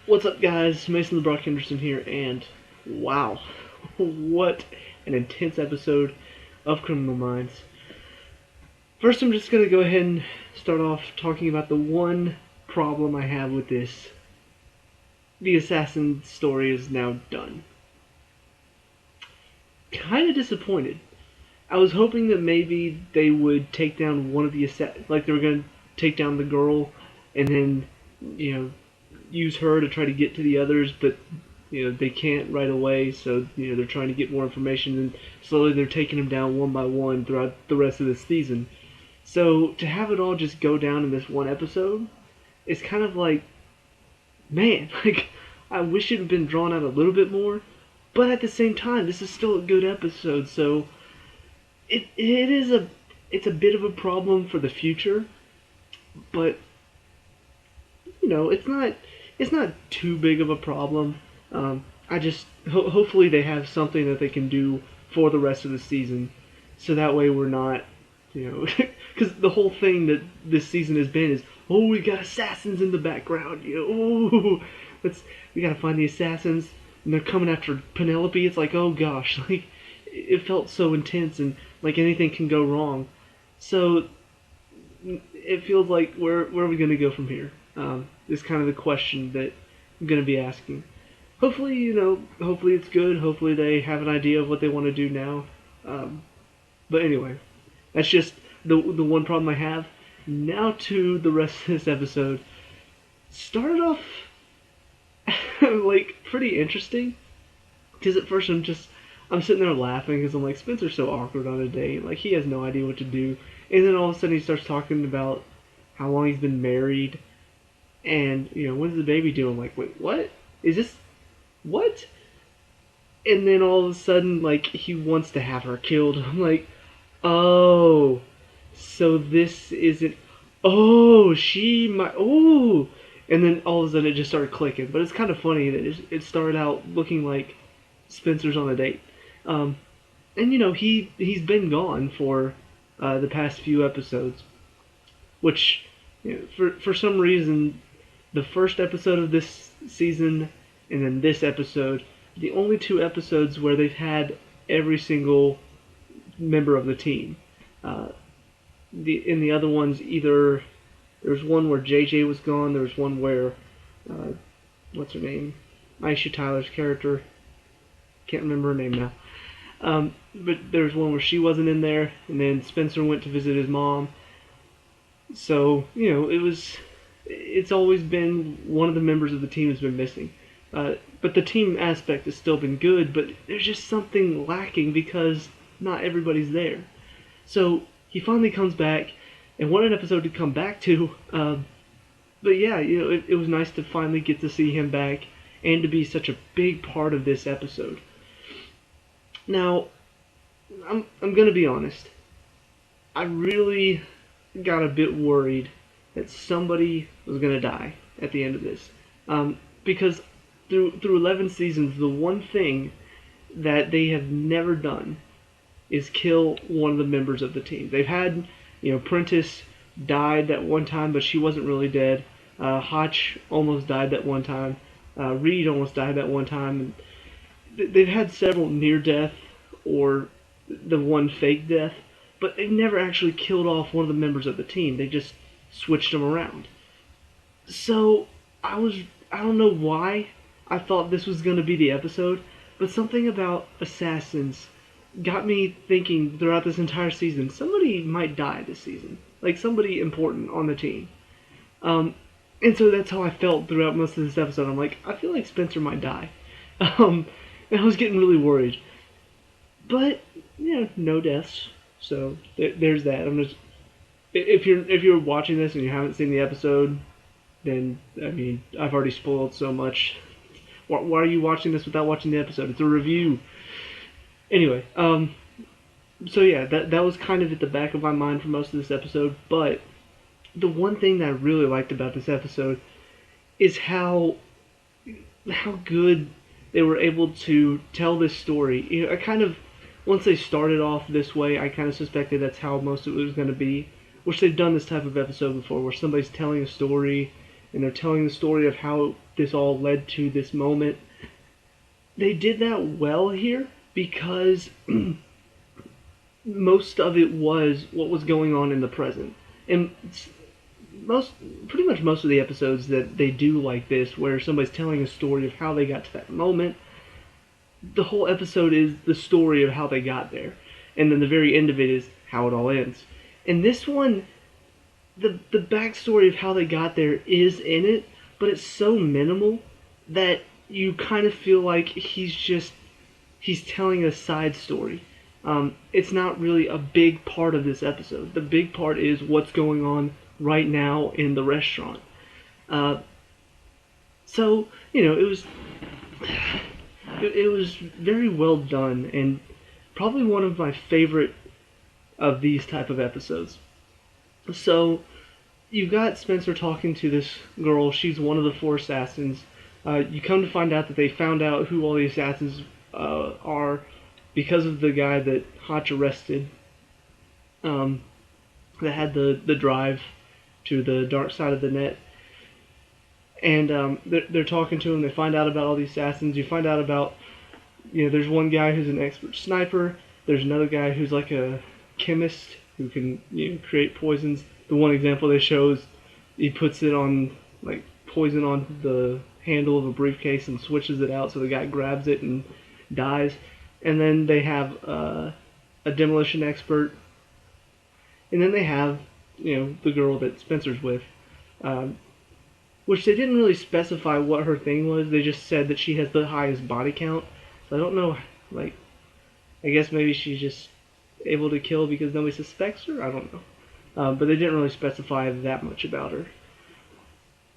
What's up, guys? Mason the Brock Henderson here, and wow, what an intense episode of Criminal Minds. First, I'm just going to go ahead and start off talking about the one problem I have with this. The assassin story is now done. Kind of disappointed. I was hoping that maybe they would take down one of the like they were going to take down the girl, and then, use her to try to get to the others, but they can't right away, so they're trying to get more information, and slowly they're taking them down one by one throughout the rest of the season. So to have it all just go down in this one episode, it's kind of like, man, like I wish it had been drawn out a little bit more, but at the same time, this is still a good episode, so it's a bit of a problem for the future, but it's not too big of a problem. I just hopefully they have something that they can do for the rest of the season, so that way we're not, because the whole thing that this season has been is, oh, we got assassins in the background, oh, we gotta find the assassins, and they're coming after Penelope. It's like, oh gosh, like it felt so intense, and like anything can go wrong. So it feels like where are we gonna go from here? Is kind of the question that I'm going to be asking. Hopefully, hopefully it's good. Hopefully they have an idea of what they want to do now. But anyway, that's just the one problem I have. Now to the rest of this episode. Started off like pretty interesting, because at first I'm sitting there laughing because I'm like, Spencer's so awkward on a date. Like he has no idea what to do, and then all of a sudden he starts talking about how long he's been married. And, when's the baby due? I'm like, wait, what? Is this... what? And then all of a sudden, like, he wants to have her killed. I'm like, oh, so this isn't... oh, she might... oh! And then all of a sudden it just started clicking. But it's kind of funny that it started out looking like Spencer's on a date. And, he's been gone for the past few episodes. Which, for some reason... the first episode of this season and then this episode, the only two episodes where they've had every single member of the team. In the other ones, either there's one where JJ was gone, there was one where what's her name, Aisha Tyler's character, can't remember her name now. But there's one where she wasn't in there, and then Spencer went to visit his mom. So it's always been one of the members of the team has been missing. But the team aspect has still been good, but there's just something lacking because not everybody's there. So he finally comes back, and what an episode to come back to. But yeah, it was nice to finally get to see him back and to be such a big part of this episode. Now, I'm going to be honest. I really got a bit worried that somebody was going to die at the end of this. Because through 11 seasons, the one thing that they have never done is kill one of the members of the team. They've had, Prentice died that one time, but she wasn't really dead. Hotch almost died that one time. Reed almost died that one time. They've had several near-death or the one fake death, but they've never actually killed off one of the members of the team. They just switched them around. So I don't know why I thought this was going to be the episode, but something about assassins got me thinking throughout this entire season, somebody might die this season. Like somebody important on the team. And so that's how I felt throughout most of this episode. I'm like, I feel like Spencer might die. And I was getting really worried. But, no deaths. So there's that. I'm just... If you're watching this and you haven't seen the episode, then, I've already spoiled so much. Why are you watching this without watching the episode? It's a review. Anyway, so yeah, that was kind of at the back of my mind for most of this episode, but the one thing that I really liked about this episode is how good they were able to tell this story. I kind of, once they started off this way, I kind of suspected that's how most of it was going to be. Which they've done this type of episode before, where somebody's telling a story, and they're telling the story of how this all led to this moment. They did that well here because most of it was what was going on in the present. And pretty much most of the episodes that they do like this, where somebody's telling a story of how they got to that moment, the whole episode is the story of how they got there. And then the very end of it is how it all ends. And this one, the backstory of how they got there is in it, but it's so minimal that you kind of feel like he's telling a side story. It's not really a big part of this episode. The big part is what's going on right now in the restaurant. So, it was very well done, and probably one of my favorite of these type of episodes. So, you've got Spencer talking to this girl. She's one of the 4 assassins. You come to find out that they found out who all the assassins are because of the guy that Hotch arrested, that had the drive to the dark side of the net. And they're talking to him. They find out about all the assassins. You find out about, there's one guy who's an expert sniper. There's another guy who's like a chemist who can create poisons. The one example they show is he puts it on, like, poison on the handle of a briefcase and switches it out so the guy grabs it and dies. And then they have a demolition expert. And then they have, the girl that Spencer's with. Which they didn't really specify what her thing was. They just said that she has the highest body count. So I don't know, I guess maybe she's just able to kill because nobody suspects her? I don't know. But they didn't really specify that much about her.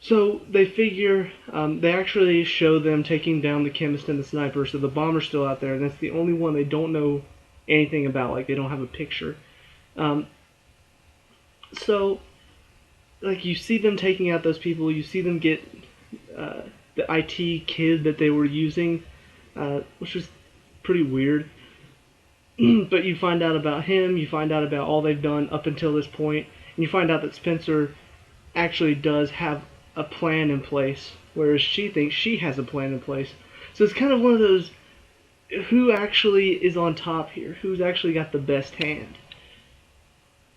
So they figure, they actually show them taking down the chemist and the sniper, so the bomber's still out there, and that's the only one they don't know anything about, they don't have a picture. So, you see them taking out those people, you see them get the IT kid that they were using, which was pretty weird. But you find out about him, you find out about all they've done up until this point, and you find out that Spencer actually does have a plan in place, whereas she thinks she has a plan in place. So it's kind of one of those, who actually is on top here? Who's actually got the best hand?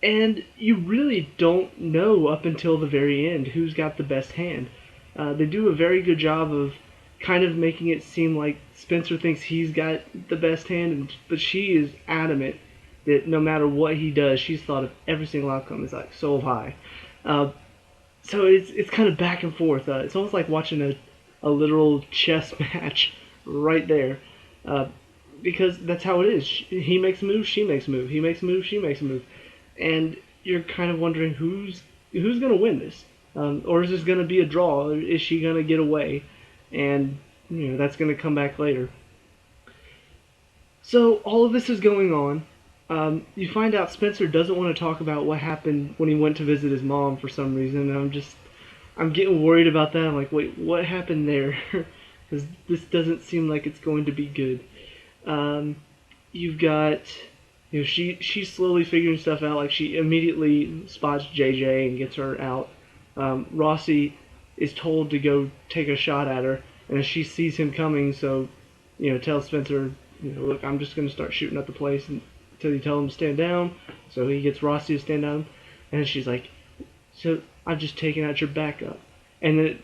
And you really don't know up until the very end who's got the best hand. They do a very good job of kind of making it seem like Spencer thinks he's got the best hand, but she is adamant that no matter what he does, she's thought of every single outcome is so high. So it's kind of back and forth. It's almost like watching a literal chess match right there. Because that's how it is. He makes a move, she makes a move. He makes a move, she makes a move. And you're kind of wondering who's going to win this? Or is this going to be a draw? Is she going to get away? And, that's going to come back later. So all of this is going on. You find out Spencer doesn't want to talk about what happened when he went to visit his mom for some reason, and I'm getting worried about that. I'm like, wait, what happened there? Because this doesn't seem like it's going to be good. You've got, she's slowly figuring stuff out. She immediately spots JJ and gets her out. Rossi is told to go take a shot at her, and she sees him coming, so, tells Spencer, look, I'm just going to start shooting at the place until you tell him to stand down. So he gets Rossi to stand down, and she's like, so I'm just taking out your backup. And then it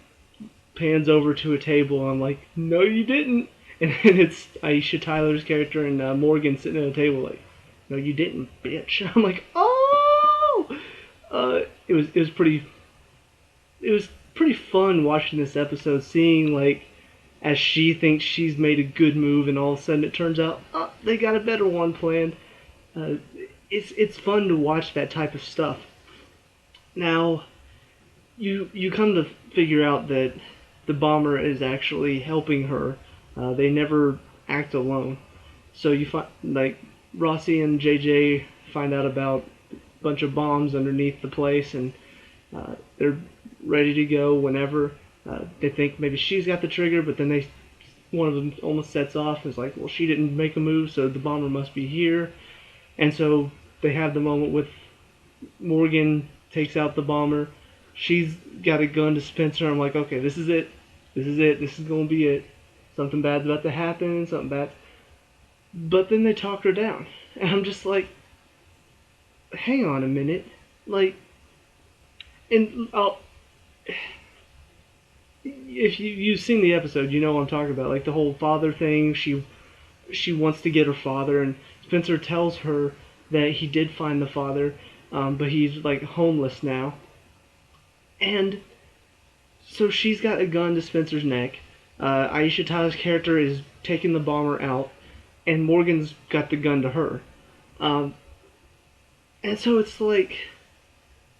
pans over to a table, and I'm like, no, you didn't. And then it's Aisha Tyler's character and Morgan sitting at a table like, no, you didn't, bitch. I'm like, oh! It was pretty fun watching this episode, seeing as she thinks she's made a good move, and all of a sudden it turns out, oh, they got a better one planned. It's fun to watch that type of stuff. Now, you come to figure out that the bomber is actually helping her. They never act alone. So you find, Rossi and JJ find out about a bunch of bombs underneath the place, and they're ready to go whenever. They think maybe she's got the trigger, but then one of them almost sets off. It's like, well, she didn't make a move, so the bomber must be here. And so they have the moment with Morgan takes out the bomber. she's got a gun to Spencer. I'm like, okay, this is it. This is it. This is going to be it. Something bad's about to happen. Something bad. But then they talk her down. And I'm just like, hang on a minute. Like, and if you've seen the episode, you know what I'm talking about. Like the whole father thing. She wants to get her father, and Spencer tells her that he did find the father, but he's like homeless now. And so she's got a gun to Spencer's neck. Aisha Tyler's character is taking the bomber out, and Morgan's got the gun to her. And so it's like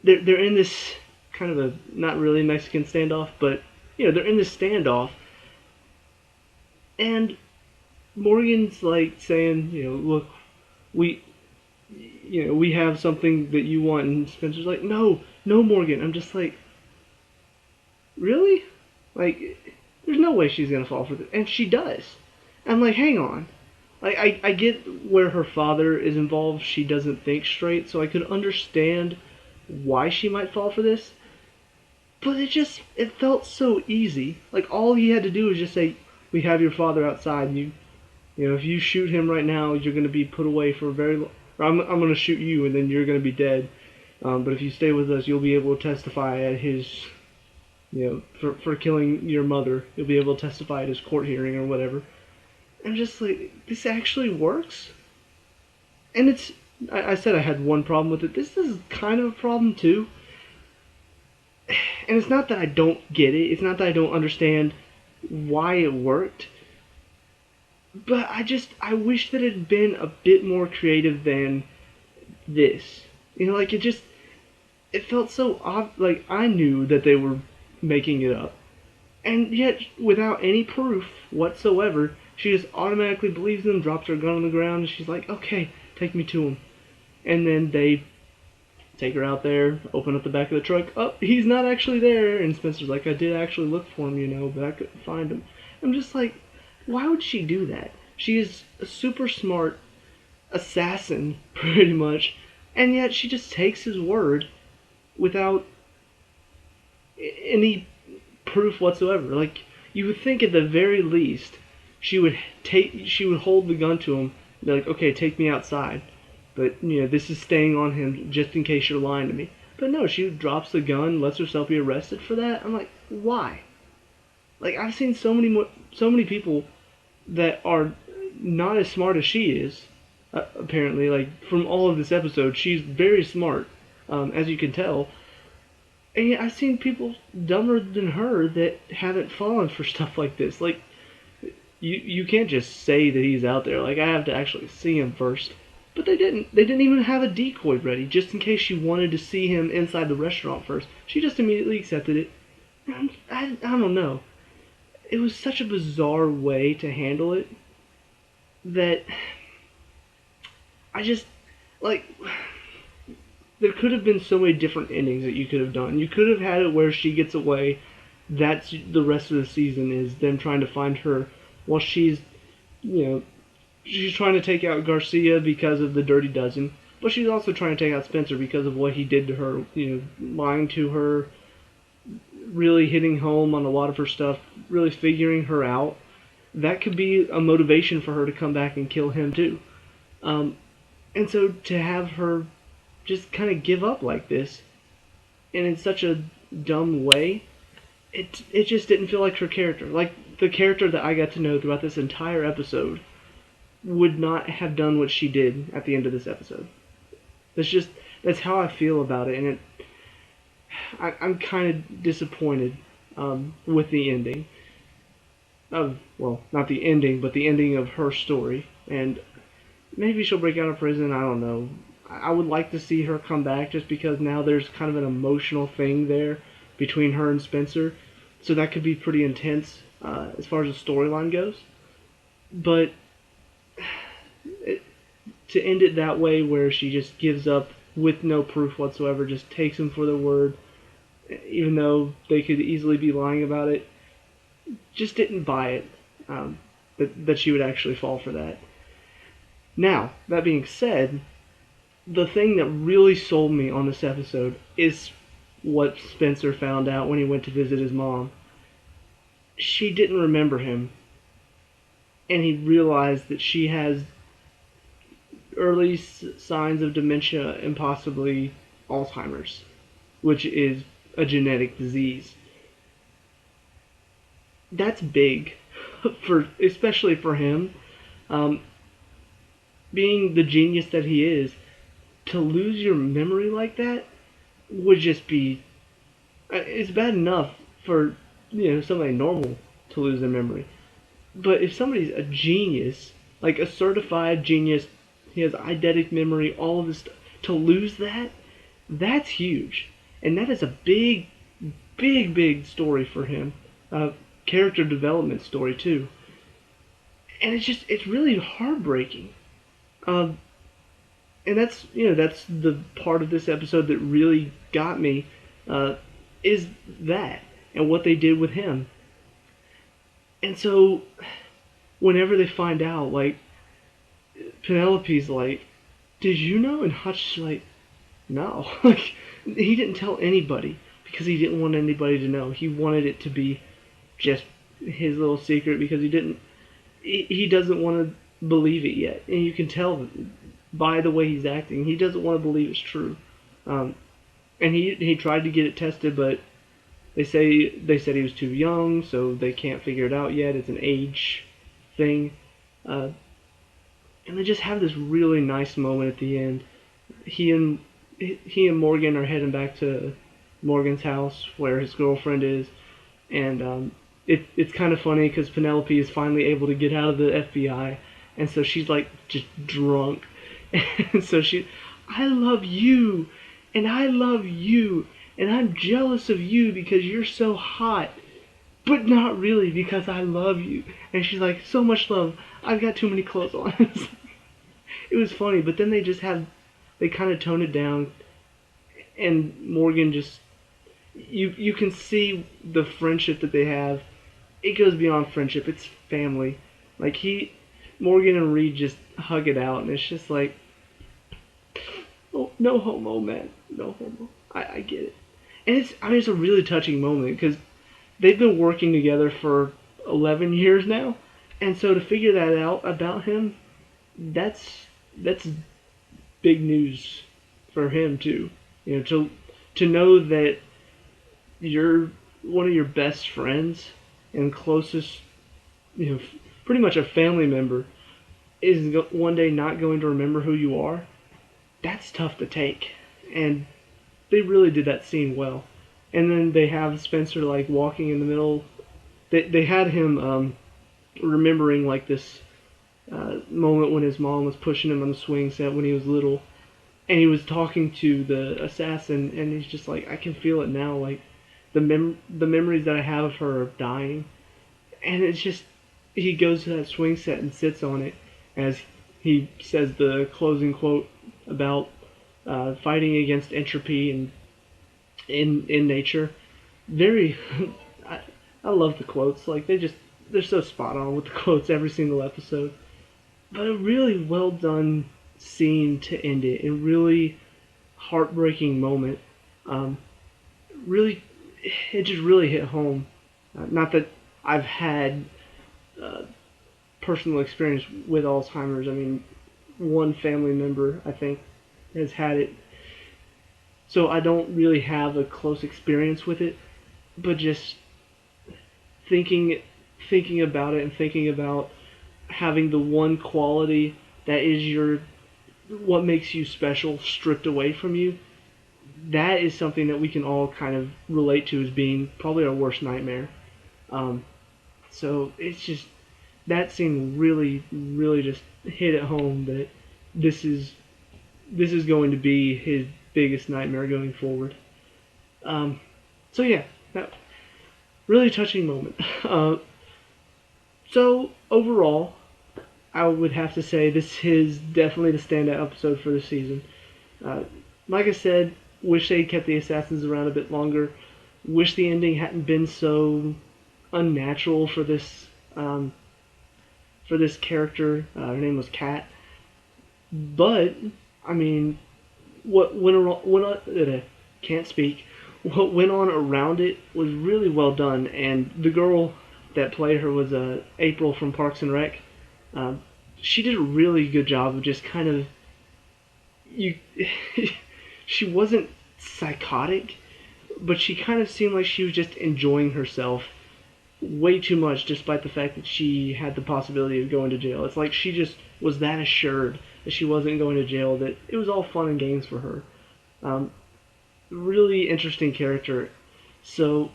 they're in this kind of a not really Mexican standoff, but they're in this standoff, and Morgan's like saying, look, we we have something that you want, and Spencer's like, no, no, Morgan. I'm just like, really? Like, there's no way she's gonna fall for this, and she does. I'm like, hang on. Like, I get where her father is involved. She doesn't think straight, so I could understand why she might fall for this. But it felt so easy. Like, all he had to do was just say, we have your father outside, and if you shoot him right now, you're going to be put away for a very long... I'm going to shoot you, and then you're going to be dead. But if you stay with us, you'll be able to testify at his... for killing your mother. You'll be able to testify at his court hearing or whatever. I'm just like, this actually works? And it's... I said I had one problem with it. This is kind of a problem, too. And it's not that I don't get it. It's not that I don't understand why it worked. But I wish that it had been a bit more creative than this. Like it felt so odd. Like I knew that they were making it up. And yet, without any proof whatsoever, she just automatically believes them, drops her gun on the ground, and she's like, okay, take me to him. And then they take her out there, open up the back of the truck. Oh, he's not actually there. And Spencer's like, I did actually look for him, but I couldn't find him. I'm just like, why would she do that? She is a super smart assassin, pretty much, and yet she just takes his word without any proof whatsoever. Like, you would think at the very least she would hold the gun to him and be like, okay, take me outside. But, this is staying on him just in case you're lying to me. But no, she drops the gun, lets herself be arrested for that. I'm like, why? Like, I've seen so many people that are not as smart as she is, apparently. Like, from all of this episode, she's very smart, as you can tell. And yet I've seen people dumber than her that haven't fallen for stuff like this. Like, you can't just say that he's out there. Like, I have to actually see him first. But they didn't. They didn't even have a decoy ready, just in case she wanted to see him inside the restaurant first. She just immediately accepted it. I don't know. It was such a bizarre way to handle it that I just, like, there could have been so many different endings that you could have done. You could have had it where she gets away. That's the rest of the season, is them trying to find her while she's, she's trying to take out Garcia because of the Dirty Dozen, but she's also trying to take out Spencer because of what he did to her, lying to her, really hitting home on a lot of her stuff, really figuring her out. That could be a motivation for her to come back and kill him too. And so to have her just kind of give up like this, and in such a dumb way, it just didn't feel like her character. Like, the character that I got to know throughout this entire episode would not have done what she did at the end of this episode. That's how I feel about it, and I'm kind of disappointed with the ending. Well, not the ending, but the ending of her story. And maybe she'll break out of prison, I don't know. I would like to see her come back just because now there's kind of an emotional thing there between her and Spencer. So that could be pretty intense as far as the storyline goes. But to end it that way, where she just gives up with no proof whatsoever, just takes him for their word, even though they could easily be lying about it, just didn't buy it, that she would actually fall for that. Now, that being said, the thing that really sold me on this episode is what Spencer found out when he went to visit his mom. She didn't remember him, and he realized that she has early signs of dementia and possibly Alzheimer's, which is a genetic disease. That's big, especially for him, um, being the genius that he is. To lose your memory like that would just be. It's bad enough for somebody normal to lose their memory, but if somebody's a genius, like a certified genius, he has eidetic memory, all of this stuff, to lose that, that's huge, and that is a big, big, big story for him. Character development story too, and it's really heartbreaking. Um, and that's the part of this episode that really got me, uh, is that and what they did with him. And so, whenever they find out, like Penelope's like, "Did you know?" And Hutch is like, "No." Like he didn't tell anybody because he didn't want anybody to know. He wanted it to be just his little secret because he doesn't want to believe it yet, and you can tell by the way he's acting, he doesn't want to believe it's true. Um, and he tried to get it tested, but they said he was too young, so they can't figure it out yet. It's an age thing, uh, and they just have this really nice moment at the end. He and he and Morgan are heading back to Morgan's house where his girlfriend is, and it's kind of funny because Penelope is finally able to get out of the FBI, and so she's like just drunk, and so I love you, and I love you, and I'm jealous of you because you're so hot, but not really because I love you. And she's like, so much love, I've got too many clothes on. It was funny, but then they kind of tone it down, and Morgan just you can see the friendship that they have. It goes beyond friendship. It's family. Like Morgan and Reed just hug it out, and it's just like, oh, no homo, man, no homo. I get it, and it's a really touching moment because they've been working together for 11 years now, and so to figure that out about him, that's big news for him too. To know that you're one of your best friends and closest, pretty much a family member, is one day not going to remember who you are. That's tough to take, and they really did that scene well. And then they have Spencer like walking in the middle. They had him remembering like this moment when his mom was pushing him on the swing set when he was little, and he was talking to the assassin, and he's just like, I can feel it now, like the memories that I have of her are dying, and it's just he goes to that swing set and sits on it as he says the closing quote about fighting against entropy and in nature. Very, I love the quotes. Like they're so spot on with the quotes every single episode. But a really well done scene to end it. A really heartbreaking moment. Really, it just really hit home. Not that I've had uh, personal experience with Alzheimer's. I mean, one family member I think has had it, so I don't really have a close experience with it. But just thinking thinking about it and thinking about having the one quality that is what makes you special stripped away from you, that is something that we can all kind of relate to as being probably our worst nightmare. Um, so it's just that scene really, really just hit it home that this is going to be his biggest nightmare going forward. Um, so yeah, that really touching moment. So overall, I would have to say this is definitely the standout episode for the season. Uh, like I said, wish they'd kept the assassins around a bit longer. Wish the ending hadn't been so unnatural for this character. Her name was Kat. But I mean, what can't speak. what went on around it was really well done, and the girl that played her was April from Parks and Rec. Um, she did a really good job of just kind of you. She wasn't psychotic, but she kind of seemed like she was just enjoying herself way too much, despite the fact that she had the possibility of going to jail. It's like she just was that assured that she wasn't going to jail that it was all fun and games for her. Um, Really interesting character. So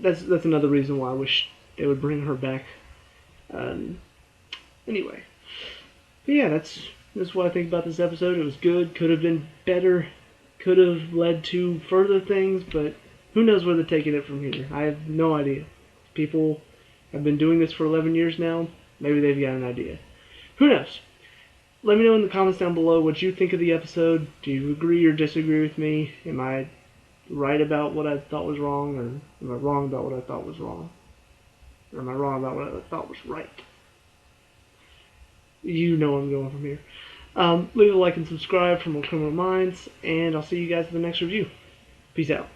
that's another reason why I wish they would bring her back. Um, anyway, but yeah, that's what I think about this episode. It was good. Could have been better. Could have led to further things, but who knows where they're taking it from here? I have no idea. People have been doing this for 11 years now. Maybe they've got an idea. Who knows? Let me know in the comments down below what you think of the episode. Do you agree or disagree with me? Am I right about what I thought was wrong, or am I wrong about what I thought was wrong? Or am I wrong about what I thought was right? You know where I'm going from here. Leave a like and subscribe for more Criminal Minds, and I'll see you guys in the next review. Peace out.